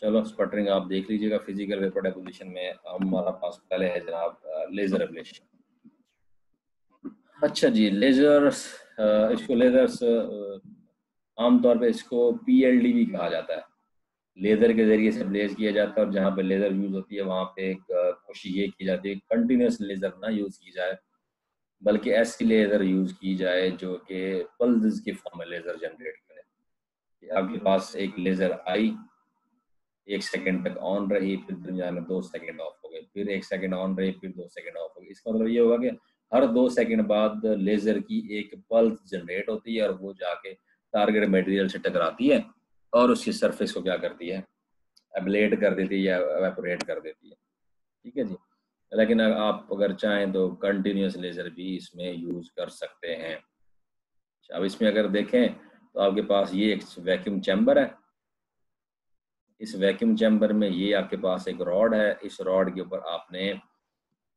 चलो स्पटरिंग आप देख लीजिएगा। फिजिकल वेपर डेपोजिशन में हमारा पास पहले है जनाब लेजर एब्लेशन। अच्छा जी, लेजर्स, इसको लेजर्स आमतौर पे इसको पीएलडी भी कहा जाता है। लेज़र के ज़रिए से ब्लेज किया जाता है और जहाँ पे लेज़र यूज़ होती है वहाँ पे एक कोशिश ये की जाती है कंटिन्यूस लेज़र ना यूज़ की जाए, बल्कि ऐसी लेज़र यूज़ की जाए जो कि पल्सेस की फॉर्म में लेज़र जनरेट करे। आपके पास एक लेज़र आई, 1 सेकंड तक ऑन रही, फिर दरमियान में 2 सेकंड ऑफ हो गए, फिर 1 सेकंड ऑन रही, फिर 2 सेकंड ऑफ हो गई। इसका मतलब ये होगा कि हर 2 सेकंड बाद लेज़र की एक पल्स जनरेट होती है और वो जाके टारगेट मटेरियल से टकराती है और उसकी सरफेस को क्या करती है, एब्लेट कर देती है या एवेपोरेट कर देती है। ठीक है जी। लेकिन आप अगर चाहें तो कंटिन्यूस लेज़र भी इसमें यूज़ कर सकते हैं। अब इसमें अगर देखें तो आपके पास ये एक वैक्यूम चैम्बर है। इस वैक्यूम चैम्बर में ये आपके पास एक रॉड है। इस रॉड के ऊपर आपने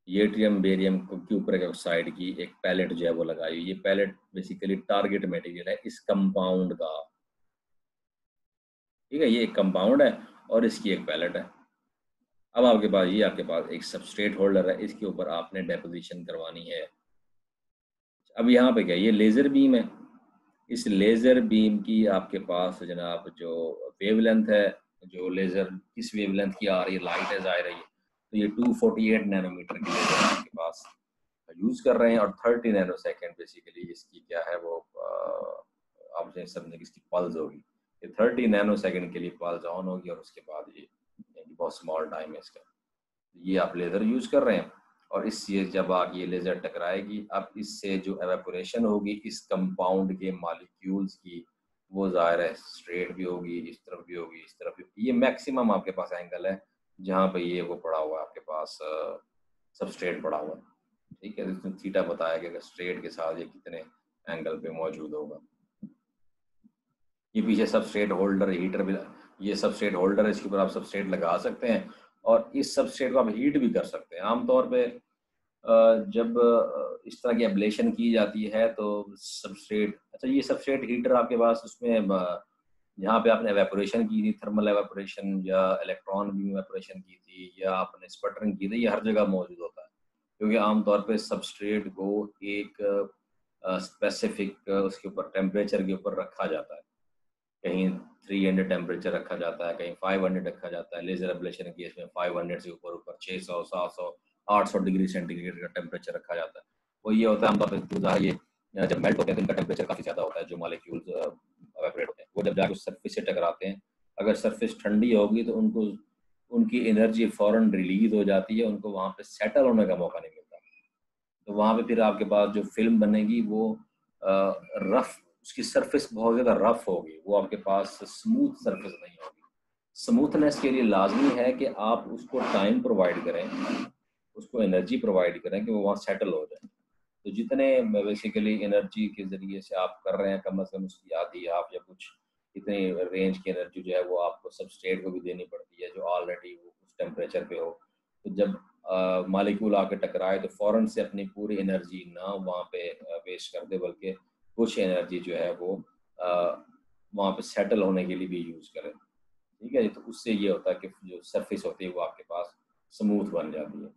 येट्रियम बेरियम के ऊपर एक साइड की एक पैलेट जो है वो लगाई हुई। ये पैलेट बेसिकली टारगेट मटेरियल है इस कंपाउंड का। ठीक है, ये एक कंपाउंड है और इसकी एक पैलेट है। अब आपके पास एक सबस्ट्रेट होल्डर है, इसके ऊपर आपने डेपोजिशन करवानी है। अब यहाँ पे क्या, ये लेज़र बीम है। इस लेज़र बीम की आपके पास जनाब जो वेवलेंथ है, जो लेज़र किस वेवलेंथ की आ रही है, लाइट है ज़ाहिर है ये, तो ये 248 नैनोमीटर की लेज़र आपके पास यूज़ कर रहे हैं और 30 नैनो सेकेंड बेसिकली इसकी क्या है वो आप समझें कि इसकी पल्स होगी। ये 30 नैनो सेकेंड के लिए पल्स ऑन होगी और उसके बाद ये बहुत स्मॉल टाइम है इसका। ये आप लेज़र यूज़ कर रहे हैं और इससे जब आप ये लेज़र टकराएगी, अब इससे जो एवेपोरेशन होगी इस कंपाउंड के मॉलिक्यूल्स की, वो ज़ाहिर है स्ट्रेट भी होगी, इस तरफ भी होगी, इस तरफ भी। ये मैक्सिमम आपके पास एंगल है जहाँ पे ये वो पड़ा हुआ है आपके पास सबस्ट्रेट पड़ा हुआ है। ठीक है, इसमें थीटा बताया गया कि स्ट्रेट के साथ ये कितने एंगल पे मौजूद होगा। ये पीछे सबस्ट्रेट होल्डर हीटर भी, ये सबस्ट्रेट होल्डर है, इसके ऊपर आप सबस्ट्रेट लगा सकते हैं और इस सबस्ट्रेट को आप हीट भी कर सकते हैं। आमतौर पे जब इस तरह की एब्लेशन की जाती है तो सबस्ट्रेट, अच्छा ये सबस्ट्रेट हीटर आपके पास उसमें जहाँ पे आपने एवेपोरेशन की थी, थर्मल एवेपोरेशन या इलेक्ट्रॉन बीम एवेपोरेशन की थी या आपने स्पटरिंग की थी, ये हर जगह मौजूद होता है। क्योंकि आमतौर पे सबस्ट्रेट को एक स्पेसिफिक उसके ऊपर टेम्परेचर के ऊपर रखा जाता है। कहीं 300 टेम्परेचर रखा जाता है, कहीं 500 रखा जाता है। लेजर एब्लेशन केस में 500 से ऊपर ऊपर 600, 700, 800 डिग्री सेंटीग्रेड का टेम्परेचर रखा जाता है। वो ये होता है आमतौर पर ये जब मेल्ट होते हैं तो इनका टेम्परेचर काफ़ी ज़्यादा होता है, जो मॉलिक्यूल्स एवेपोरेट होते हैं वो जब जाके उस सरफेस से टकराते हैं, अगर सरफेस ठंडी होगी तो उनको उनकी एनर्जी फ़ौरन रिलीज हो जाती है, उनको वहाँ पे सेटल होने का मौका नहीं मिलता। तो वहाँ पे फिर आपके पास जो फिल्म बनेगी वो रफ, उसकी सरफेस बहुत ज़्यादा रफ होगी, वो आपके पास स्मूथ सरफेस नहीं होगी। स्मूथनेस के लिए लाजमी है कि आप उसको टाइम प्रोवाइड करें, उसको एनर्जी प्रोवाइड करें कि वो वहाँ सेटल हो जाए। तो जितने बेसिकली एनर्जी के ज़रिए से आप कर रहे हैं, कम अज़ कम उसकी आधी आप या कुछ इतनी रेंज की एनर्जी जो है वो आपको सबस्ट्रेट को भी देनी पड़ती है जो ऑलरेडी वो उस टेम्परेचर पे हो। तो जब मॉलिक्यूल आके टकराए तो फ़ौरन से अपनी पूरी एनर्जी ना वहाँ पे वेस्ट कर दे, बल्कि कुछ एनर्जी जो है वो वहाँ पे सेटल होने के लिए भी यूज़ करें। ठीक है जी, तो उससे ये होता है कि जो सरफेस होती है वो आपके पास स्मूथ बन जाती है।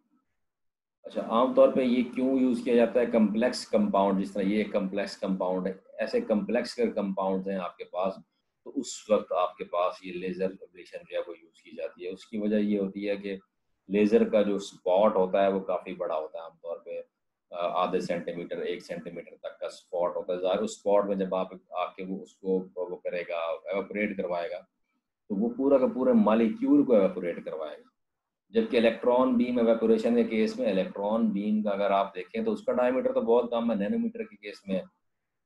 अच्छा, आमतौर पे ये क्यों यूज़ किया जाता है, कम्प्लेक्स कंपाउंड, जिस तरह ये कम्प्लेक्स कंपाउंड है, ऐसे कम्प्लेक्स कंपाउंड हैं आपके पास, तो उस वक्त आपके पास ये लेज़र एब्लेशन जो है वो यूज़ की जाती है। उसकी वजह ये होती है कि लेज़र का जो स्पॉट होता है वो काफ़ी बड़ा होता है, आमतौर पे आधे सेंटीमीटर 1 सेंटीमीटर तक का स्पॉट होता है। ज़ाहिर उस स्पॉट में जब आप आके वो उसको वो करेगा, एवापोरेट करवाएगा, तो वो पूरा का पूरा मॉलिक्यूल को एवापोरेट करवाएगा। जबकि इलेक्ट्रॉन बीम एवेपोरेशन के केस में, इलेक्ट्रॉन बीम का अगर आप देखें तो उसका डायमीटर तो बहुत कम है, नैनोमीटर के केस में है।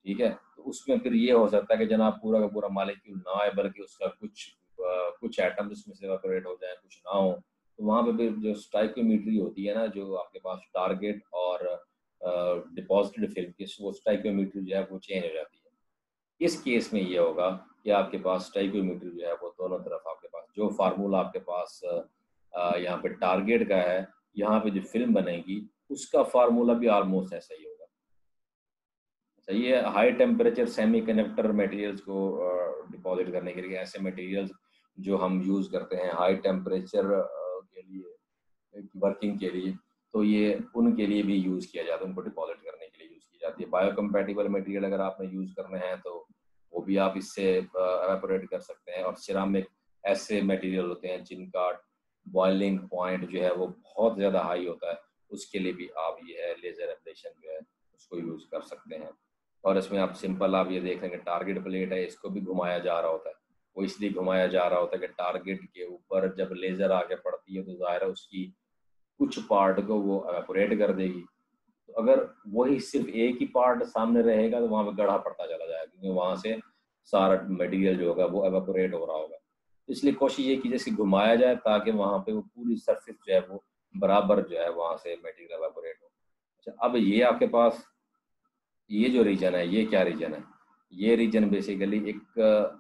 ठीक है, तो उसमें फिर ये हो सकता है कि जनाब पूरा का पूरा मॉलिक्यूल ना आए, बल्कि उसका कुछ एटम्स उसमें से एवेपोरेट हो जाए, कुछ ना हो। तो वहाँ पे फिर जो स्टाइक्योमेट्री होती है ना, जो आपके पास टारगेट और डिपॉजिटेड फिल्म की, वो स्टाइक्योमेट्री जो है वो चेंज हो जाती है। इस केस में ये होगा कि आपके पास स्टाइक्योमेट्री जो है वो दोनों तरफ आपके पास जो फार्मूला आपके पास यहाँ पे टारगेट का है, यहाँ पे जो फिल्म बनेगी उसका फार्मूला भी ऑलमोस्ट ऐसा ही होगा। अच्छा, ये हाई टेम्परेचर सेमीकंडक्टर मटेरियल्स को डिपॉजिट करने के लिए ऐसे मटेरियल्स जो हम यूज़ करते हैं हाई टेम्परेचर के लिए, वर्किंग के लिए, तो ये उनके लिए भी यूज़ किया जाता है, उनको डिपॉजिट करने के लिए यूज़ की जाती है। बायोकम्पैटिबल मटेरियल अगर आपने यूज़ करने हैं तो वो भी आप इससे एवेपोरेट कर सकते हैं। और सिरामिक ऐसे मटेरियल होते हैं जिनका बॉइलिंग पॉइंट जो है वो बहुत ज़्यादा हाई होता है, उसके लिए भी आप ये है लेज़र एब्लेशन जो है उसको यूज़ कर सकते हैं। और इसमें आप सिंपल आप ये देख लेंगे टारगेट प्लेट है, इसको भी घुमाया जा रहा होता है। वो इसलिए घुमाया जा रहा होता है कि टारगेट के ऊपर जब लेज़र आगे पड़ती है तो ज़ाहिर है उसकी कुछ पार्ट को वो एवेपोरेट कर देगी। तो अगर वही सिर्फ एक ही पार्ट सामने रहेगा तो वहाँ पे गड़ा पड़ता चला जाएगा, क्योंकि वहाँ से सारा मटेरियल जो होगा वो एवेपोरेट हो रहा होगा। इसलिए कोशिश ये की जैसे घुमाया जाए ताकि वहाँ पे वो पूरी सरफेस जो है वो बराबर जो है वहाँ से मटेरियल एवेपोरेट हो। अच्छा, अब ये आपके पास ये जो रीजन है, ये क्या रीजन है? ये रीजन बेसिकली एक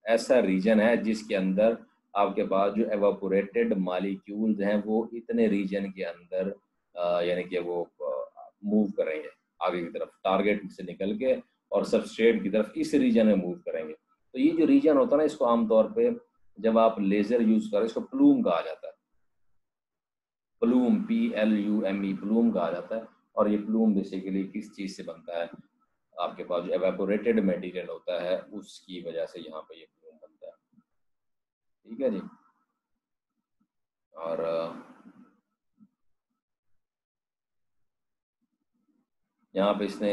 ऐसा रीजन है जिसके अंदर आपके पास जो एवापोरेटेड मॉलिक्यूल्स हैं वो इतने रीजन के अंदर यानी कि वो मूव करेंगे आगे की तरफ, टारगेट से निकल के और सबस्ट्रेट की तरफ इस रीजन में मूव करेंगे। तो ये जो रीजन होता है ना, इसको आमतौर पे जब आप लेजर यूज करें इसको प्लूम कहा जाता है। प्लूम, PLUME, प्लूम कहा जाता है। और ये प्लूम बेसिकली किस चीज़ से बनता है? आपके पास जो एवेपोरेटेड मटेरियल होता है उसकी वजह से यहाँ पे ये प्लूम बनता है। ठीक है जी। और यहाँ पे इसने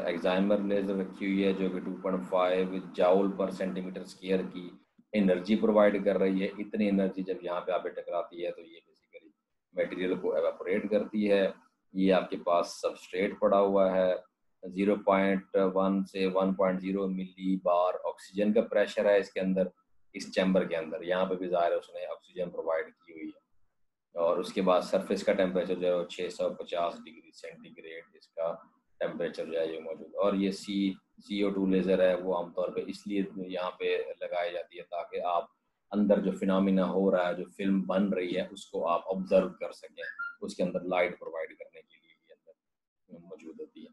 एक्साइमर लेजर रखी हुई है जो कि 2.5 जाउल पर सेंटीमीटर स्क्वायर की एनर्जी प्रोवाइड कर रही है। इतनी एनर्जी जब यहाँ पे आप टकराती है तो ये बेसिकली मटेरियल को एवेपोरेट करती है। ये आपके पास सबस्ट्रेट पड़ा हुआ है, 0.1 से 1.0 मिली बार ऑक्सीजन का प्रेशर है इसके अंदर, इस चैम्बर के अंदर। यहाँ पे भी ज़ाहिर है उसने ऑक्सीजन प्रोवाइड की हुई है। और उसके बाद सरफेस का टेम्परेचर जो है 650 डिग्री सेंटीग्रेड इसका टेम्परेचर जो है ये मौजूद। और ये CO2 लेज़र है वो आमतौर पे इसलिए यहाँ पे लगाई जाती है ताकि आप अंदर जो फिनोमिना हो रहा है, जो फिल्म बन रही है, उसको आप ऑब्जर्व कर सकें। उसके अंदर लाइट प्रोवाइड करने के लिए ये अंदर मौजूद होती है।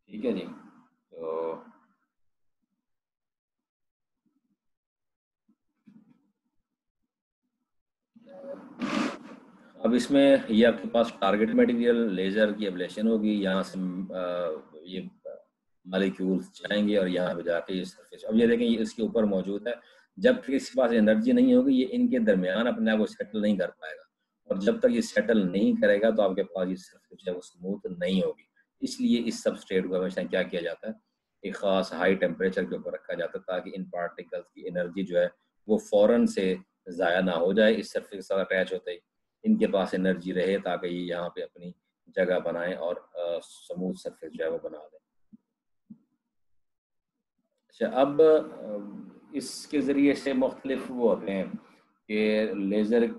ठीक है जी। तो अब इसमें ये आपके पास टारगेट मटेरियल लेज़र की एब्लेशन होगी, यहाँ से ये मॉलिक्यूल्स जाएंगे और यहाँ पे जाके ये सरफेस, अब ये देखें ये इसके ऊपर मौजूद है। जब तक इसके पास एनर्जी नहीं होगी ये इनके दरमियान अपने आप को सेटल नहीं कर पाएगा, और जब तक ये सेटल नहीं करेगा तो आपके पास ये सरफेस है वो स्मूथ नहीं होगी। इसलिए इस सबस्ट्रेट को हमेशा क्या किया जाता है, एक ख़ास हाई टेम्परेचर के ऊपर रखा जाता है ताकि इन पार्टिकल्स की एनर्जी जो है वो फ़ौरन से ज़ाया ना हो जाए। इस सरफेस के साथ अटैच होते ही इनके पास एनर्जी रहे ताकि ये यहाँ पे अपनी जगह बनाएं और स्मूथ सरफेस जो है वो बना दें। अच्छा, अब इसके ज़रिए से मुख्तलिफ वो होते हैं कि लेज़र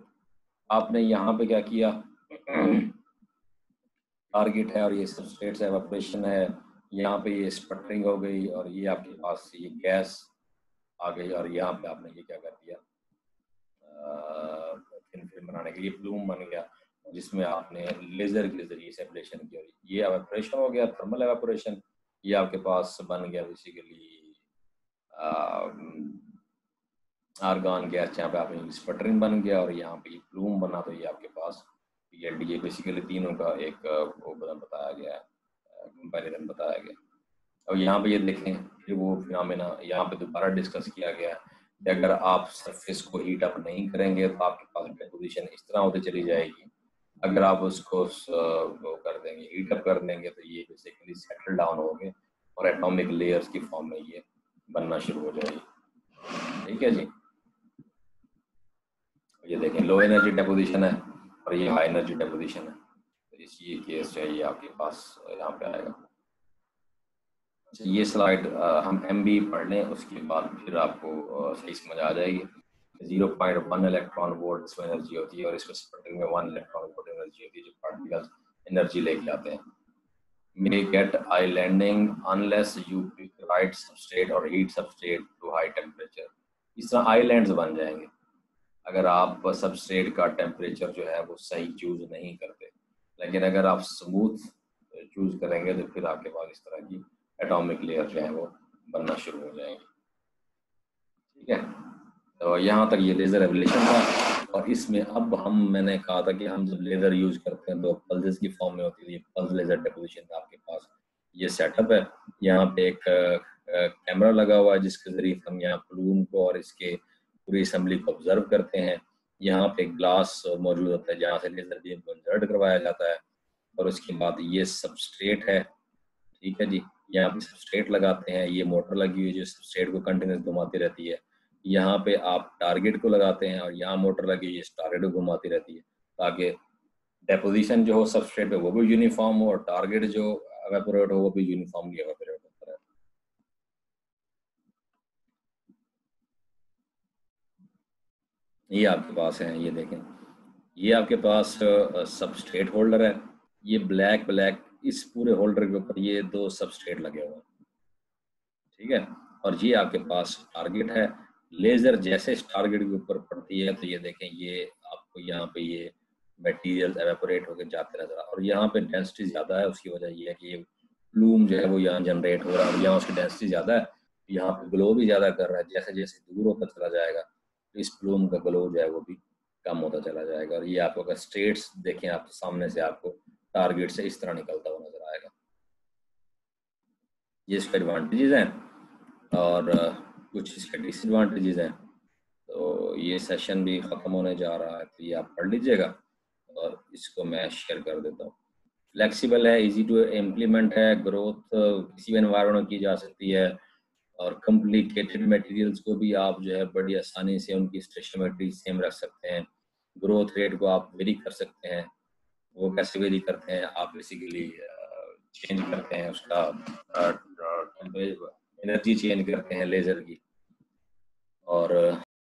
आपने यहाँ पे क्या किया, टारगेट है और ये सबस्ट्रेट से एवापोरेशन है, यहाँ पे ये स्पटरिंग हो गई और ये आपके पास ये गैस आ गई, और यहाँ पे आपने ये क्या कर दिया, थिन फिल्म बनाने के लिए प्लूम बन गया जिसमें आपने लेज़र के ज़रिए से एब्लेशन की। ये एवापोरेशन हो गया, थर्मल एवापोरेशन। ये आपके पास बन गया बेसिकली आर्गन गैस, जहाँ पे आपने स्पटरिंग बन गया और यहाँ पे प्लूम बना। तो ये आपके पास ये बेसिकली तीनों का एक वो बताया गया है, कंपैरिजन बताया गया। और यहाँ पे ये देखें कि वो फिनोमेना यहाँ पे दोबारा डिस्कस किया गया है कि अगर आप सरफेस को हीट अप नहीं करेंगे तो आपके पास डिपोजिशन इस तरह होती चली जाएगी। अगर आप उसको वो कर देंगे, हीट अप कर देंगे, तो ये बेसिकली सेटल डाउन हो गए और एटॉमिक लेयर्स की फॉर्म में ये बनना शुरू हो जाएगी। ठीक है जी। ये देखें लो एनर्जी डेपोजिशन है और ये हाई एनर्जी डेपोजिशन है। तो इस ये केस जो है ये आपके पास यहाँ पे आएगा। ये स्लाइड हम MB पढ़ लें, उसके बाद फिर आपको सही समझ आ जाएगी। 0.1 इलेक्ट्रॉन वोल्ट इसमें एनर्जी होती है और इसमें स्पटरिंग में 1 इलेक्ट्रॉन वोल्ट एनर्जी होती है जो पार्टिकल्स एनर्जी लेके आते हैं। may get islanding unless you pick right substrate or heat substrate to high temperature। इस तरह आइलैंड्स बन जाएंगे अगर आप सबस्ट्रेट का टेम्परेचर जो है वो सही चूज नहीं करते। लेकिन अगर आप स्मूथ चूज करेंगे तो फिर आपके पास इस तरह की एटॉमिक लेयर जो है वो बनना शुरू हो जाएंगी। ठीक है। तो यहाँ तक ये लेज़र एब्लेशन था। और इसमें अब मैंने कहा था कि हम जब लेज़र यूज़ करते हैं तो पल्सेस की फॉर्म में होती है, ये पल्स लेज़र डेपोजिशन था आपके पास। ये सेटअप है, यहाँ पे एक कैमरा लगा हुआ है जिसके ज़रिए हम यहाँ प्लूम को और इसके पूरी असेंबली को ऑब्जर्व करते हैं। यहाँ पे एक ग्लास मौजूद होता है जहाँ से लेज़र बीम को इंसर्ट करवाया जाता है, और उसके बाद ये सबस्ट्रेट है, ठीक है जी। यहाँ पे सबस्ट्रेट लगाते हैं, ये मोटर लगी हुई है जो सबस्ट्रेट को कंटिन्यूस घुमाती रहती है। यहाँ पे आप टारगेट को लगाते हैं और यहाँ मोटर लगी हुई है, इस टारगेट को घुमाती रहती है ताकि डेपोजिशन जो हो सबस्ट्रेट पे वो भी यूनिफॉर्म हो और टारगेट जो एवेपोरेट हो वो भी यूनिफॉर्मली एवेपोरेट होता रहे। ये आपके पास है, ये देखें, ये आपके पास सबस्ट्रेट होल्डर है। ये ब्लैक ब्लैक इस पूरे होल्डर के ऊपर ये दो सबस्ट्रेट लगे हुए हैं, ठीक है। और ये आपके पास टारगेट है। लेजर जैसे इस टारगेट के ऊपर पड़ती है तो ये देखें, ये आपको यहाँ पे ये मटेरियल एवेपोरेट होकर जाते नजर और यहाँ पे डेंसिटी ज़्यादा है। उसकी वजह ये है कि ये प्लूम जो है वो यहाँ जनरेट हो रहा है और यहाँ उसकी डेंसिटी ज़्यादा है, यहाँ पे ग्लो भी ज़्यादा कर रहा है। जैसे जैसे दूर होता चला जाएगा तो इस प्लूम का ग्लो जो है वो भी कम होता चला जाएगा। और ये आपको अगर स्ट्रेट्स देखें आप तो सामने से आपको टारगेट से इस तरह निकलता हुआ नजर आएगा। ये इसके एडवांटेजेस हैं और कुछ इसके डिसएडवांटेजेस हैं। तो ये सेशन भी ख़त्म होने जा रहा है तो ये आप पढ़ लीजिएगा और इसको मैं शेयर कर देता हूँ। फ्लेक्सिबल है, इजी टू इम्प्लीमेंट है, ग्रोथ किसी भी एनवायरनमेंट में की जा सकती है और कॉम्प्लिकेटेड मटेरियल्स को भी आप जो है बड़ी आसानी से उनकी स्टेशनरी सेम रख सकते हैं। ग्रोथ रेट को आप वेरी कर सकते हैं। वो कैसे वेरी करते हैं, आप बेसिकली चेंज करते हैं उसका एनर्जी चेंज करते हैं लेज़र की। और